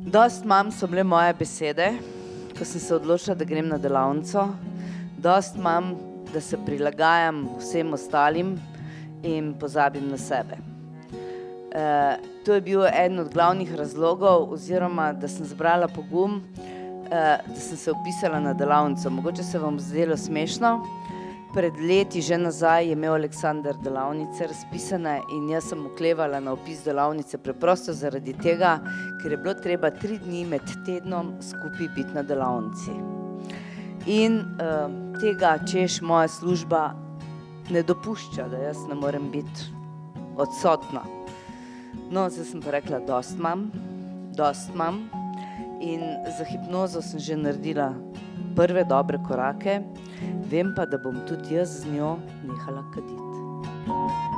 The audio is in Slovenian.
Dost imam so bile moje besede, ko sem se odločila, da grem na delavnico. Dost imam, da se prilagajam vsem ostalim in pozabim na sebe. To je bil eden od glavnih razlogov, oziroma da sem zbrala pogum, da sem se vpisala na delavnico. Mogoče se vam zdelo smešno. Pred leti, že nazaj, je imel Aleksander delavnice razpisane in jaz sem oklevala na opis delavnice preprosto zaradi tega, ker je bilo treba 3 dni med tednom skupaj biti na delavnici. In tega, češ moja služba ne dopušča, da jaz ne morem biti odsotna. No, zdaj sem pa rekla, dost imam. In za hipnozo sem že naredila prve dobre korake, vem pa, da bom tudi jaz z njo nehala kaditi.